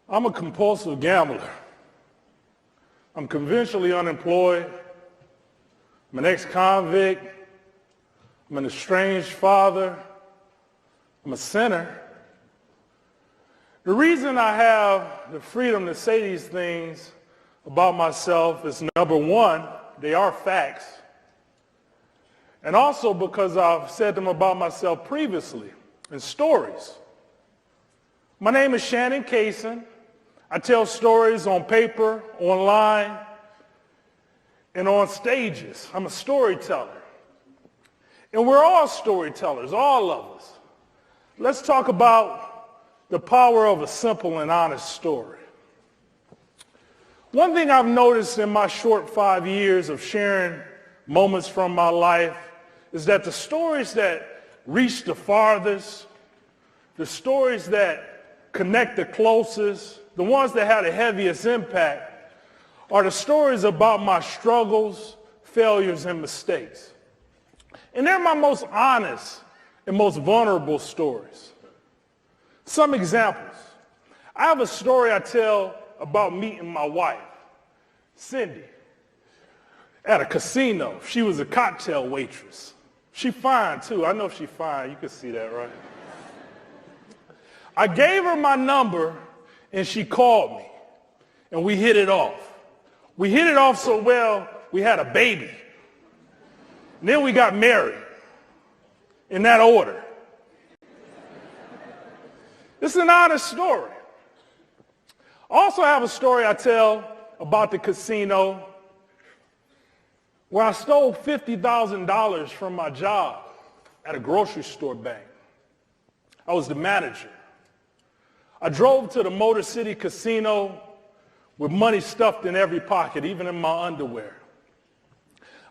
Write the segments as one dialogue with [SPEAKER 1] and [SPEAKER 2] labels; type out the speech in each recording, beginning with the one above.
[SPEAKER 1] I'm a compulsive gambler. I'm conventionally unemployed. I'm an ex-convict. I'm an estranged father. I'm a sinner. The reason I have the freedom to say these things about myself is, number one, they are facts. And also because I've said them about myself previously in stories. My name is Shannon Cason. I tell stories on paper, online, and on stages. I'm a storyteller. And we're all storytellers, all of us. Let's talk about the power of a simple and honest story. One thing I've noticed in my short 5 years of sharing moments from my life is that the stories that reach the farthest, the stories that connect the closest, the ones that had the heaviest impact are the stories about my struggles, failures, and mistakes. And they're my most honest and most vulnerable stories. Some examples. I have a story I tell about meeting my wife, Cindy, at a casino. She was a cocktail waitress. She fine too. I know she fine. You can see that, right? I gave her my number and she called me and we hit it off. We hit it off so well, we had a baby. And then we got married in that order. This is an honest story. I also have a story I tell about the casino where I stole $50,000 from my job at a grocery store bank. I was the manager. I drove to the Motor City Casino with money stuffed in every pocket, even in my underwear.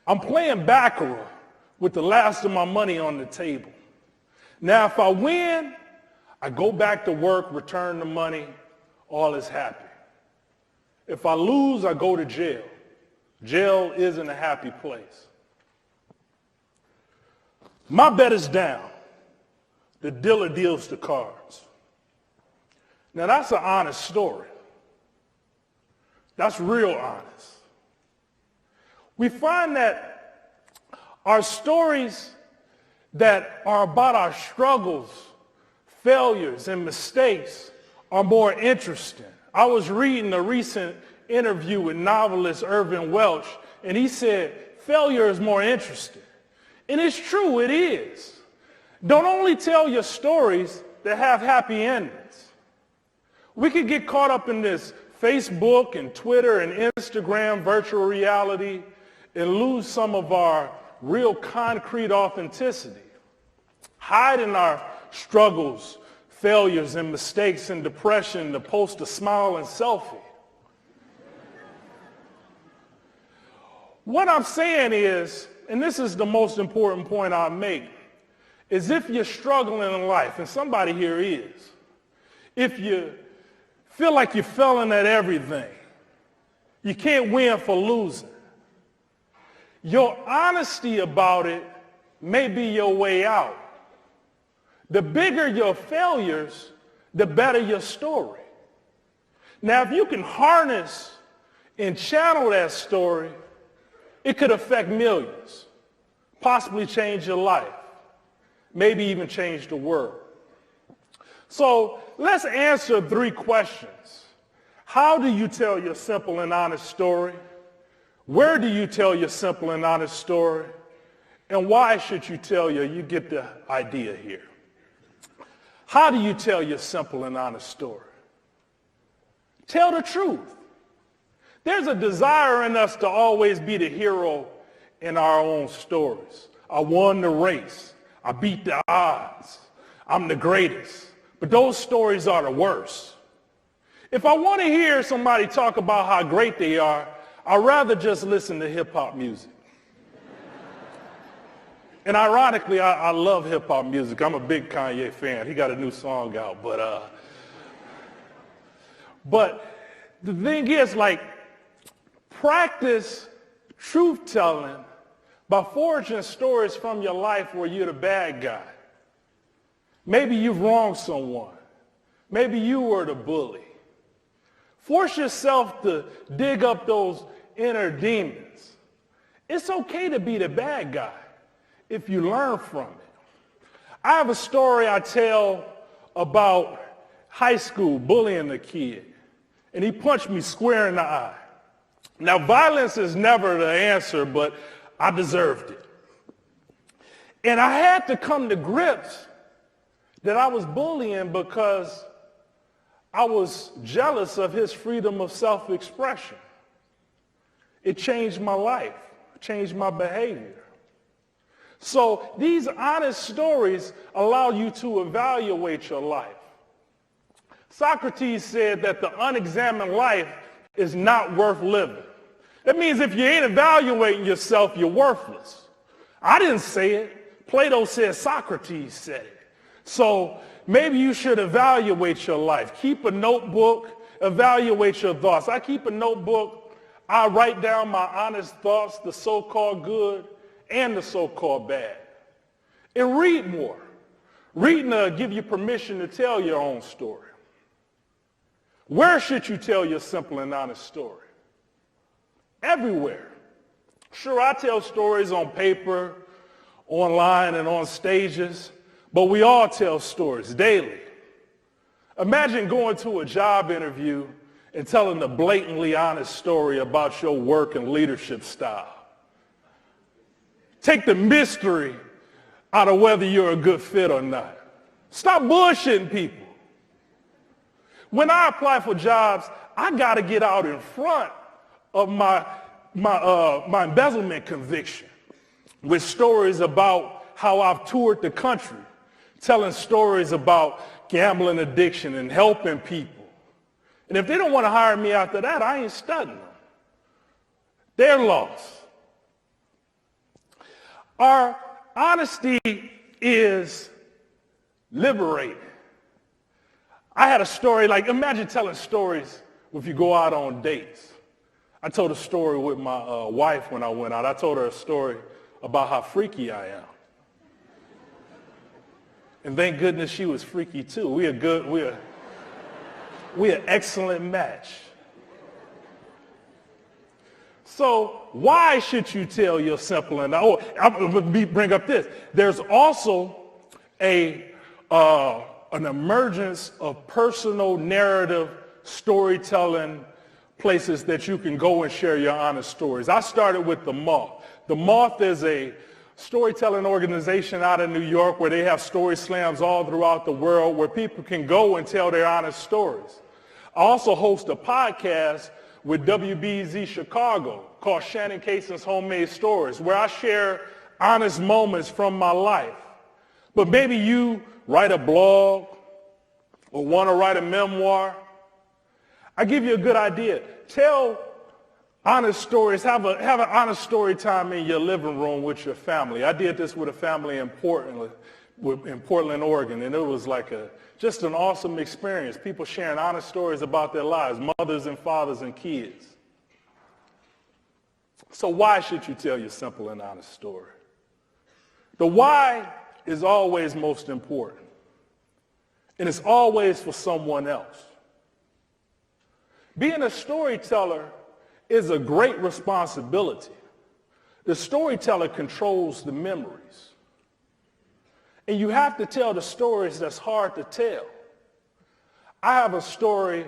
[SPEAKER 1] I'm playing baccarat with the last of my money on the table. Now, if I win, I go back to work, return the money, all is happy. If I lose, I go to jail. Jail isn't a happy place. My bet is down. The dealer deals the cards. Now, that's an honest story. That's real honest. We find that our stories that are about our struggles, failures, and mistakes are more interesting. I was reading a recent interview with novelist Irvin Welsh, and he said, failure is more interesting. And it's true, it is. Don't only tell your stories that have happy endings. We could get caught up in this Facebook and Twitter and Instagram virtual reality and lose some of our real concrete authenticity. Hide in our struggles, failures, and mistakes and depression to post a smile and selfie. What I'm saying is, and this is the most important point I make, is if you're struggling in life, and somebody here is, if you feel like you're failing at everything, you can't win for losing, your honesty about it may be your way out. The bigger your failures, the better your story. Now, if you can harness and channel that story, it could affect millions, possibly change your life, maybe even change the world. So let's answer 3 questions. How do you tell your simple and honest story? Where do you tell your simple and honest story? And why should you tell you get the idea here. How do you tell your simple and honest story? Tell the truth. There's a desire in us to always be the hero in our own stories. I won the race. I beat the odds. I'm the greatest. But those stories are the worst. If I want to hear somebody talk about how great they are, I'd rather just listen to hip-hop music. And ironically, I love hip-hop music. I'm a big Kanye fan. He got a new song out. But the thing is, practice truth-telling by forging stories from your life where you're the bad guy. Maybe you've wronged someone. Maybe you were the bully. Force yourself to dig up those inner demons. It's okay to be the bad guy if you learn from it. I have a story I tell about high school bullying a kid, and he punched me square in the eye. Now, violence is never the answer, but I deserved it. And I had to come to grips that I was bullying because I was jealous of his freedom of self-expression. It changed my life, changed my behavior. So these honest stories allow you to evaluate your life. Socrates said that the unexamined life is not worth living. That means if you ain't evaluating yourself, you're worthless. I didn't say it. Plato said Socrates said it. So maybe you should evaluate your life. Keep a notebook, evaluate your thoughts. I keep a notebook. I write down my honest thoughts, the so-called good and the so-called bad. And read more. Reading will give you permission to tell your own story. Where should you tell your simple and honest story? Everywhere. Sure, I tell stories on paper, online, and on stages, but we all tell stories daily. Imagine going to a job interview and telling a blatantly honest story about your work and leadership style. Take the mystery out of whether you're a good fit or not. Stop bullshitting people. When I apply for jobs, I got to get out in front of my embezzlement conviction with stories about how I've toured the country, telling stories about gambling addiction and helping people. And if they don't want to hire me after that, I ain't studying them. They're lost. Our honesty is liberating. I had a story, like imagine telling stories if you go out on dates. I told a story with my wife when I went out. I told her a story about how freaky I am. And thank goodness she was freaky too. We're an excellent match. So why should you tell your simple and I'm going to bring up this. There's also an emergence of personal narrative storytelling places that you can go and share your honest stories. I started with the Moth. The Moth is a storytelling organization out of New York where they have story slams all throughout the world where people can go and tell their honest stories. I also host a podcast with WBZ Chicago called Shannon Cason's Homemade Stories, where I share honest moments from my life. But maybe you write a blog or want to write a memoir. I give you a good idea. Tell honest stories. Have an honest story time in your living room with your family. I did this with a family in Portland, Oregon, and it was like just an awesome experience. People sharing honest stories about their lives, mothers and fathers and kids. So why should you tell your simple and honest story? The why is always most important, and it's always for someone else. Being a storyteller is a great responsibility. The storyteller controls the memories. And you have to tell the stories that's hard to tell. I have a story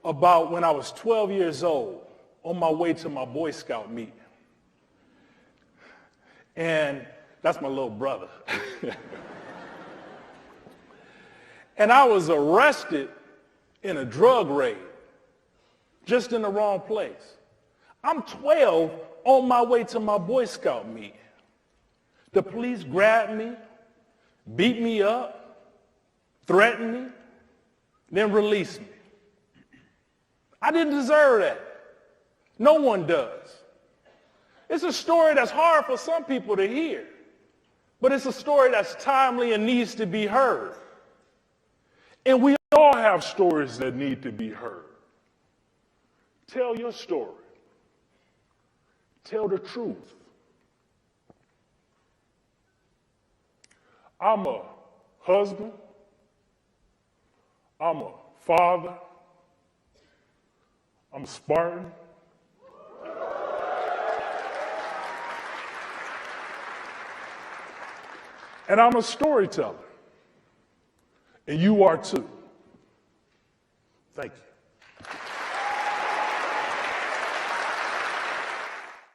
[SPEAKER 1] about when I was 12 years old on my way to my Boy Scout meeting. And that's my little brother. And I was arrested in a drug raid, just in the wrong place. I'm 12 on my way to my Boy Scout meeting. The police grabbed me, beat me up, threatened me, then released me. I didn't deserve that. No one does. It's a story that's hard for some people to hear, but it's a story that's timely and needs to be heard. And we all have stories that need to be heard. Tell your story. Tell the truth. I'm a husband. I'm a father. I'm a Spartan. And I'm a storyteller. And you are too. Thank you.